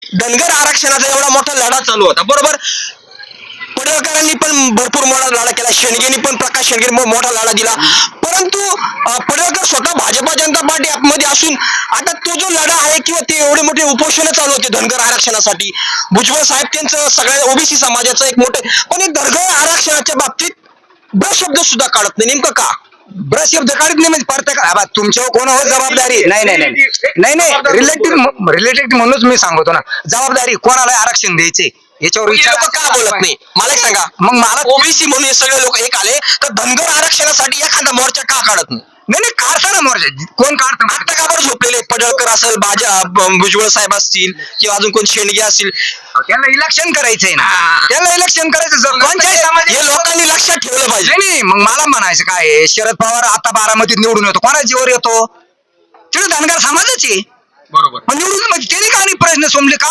धनगर आरक्षणाचा एवढा मोठा लढा चालू होता, बरोबर. पडळकरांनी पण भरपूर मोठा लढा केला, शेंडगेंनी पण, प्रकाश शेंडगे मोठा लढा दिला, परंतु पडळकर स्वतः भाजपा जनता पार्टी मध्ये असून आता तो जो लढा आहे किंवा ते एवढे मोठे उपोषण चालू होते धनगर आरक्षणासाठी, भुजबळ साहेब त्यांचं सगळ्या ओबीसी समाजाचं एक मोठं, पण एक धनगर आरक्षणाच्या बाबतीत शब्द सुद्धा काढत नाही, नेमकं का? शब्द काढत नाही म्हणजे प्रत्येक तुमच्यावर कोणावर जबाबदारी नाही रिलेटेड म्हणूनच मी सांगतो ना, जबाबदारी कोणाला आरक्षण द्यायचे याच्यावर विचार का बोलत नाही मला एक सांगा. मग मला ओबीसी म्हणून हे सगळे लोक एक आले तर धनगर आरक्षणासाठी एखादा मोर्चा का काढत नाही? नाही काढताना मोर्चा कोण काढतं? आता का बरं झोपलेले? पडळकर असेल, भुजबळ साहेब असतील किंवा अजून कोण शेंडगे असतील, त्यांना इलेक्शन करायचंय ना, त्यांना इलेक्शन करायचं कोणत्याही समाज हे लोकांनी लक्षात ठेवलं पाहिजे. नाही मग मला म्हणायचं काय आहे, शरद पवार आता बारामतीत निवडून येतो, कोणा जीवर येतो? तिथे धनगर समाजाची बरोबर. निवडून म्हणजे त्यांनी का नाही प्रश्न सोडले का?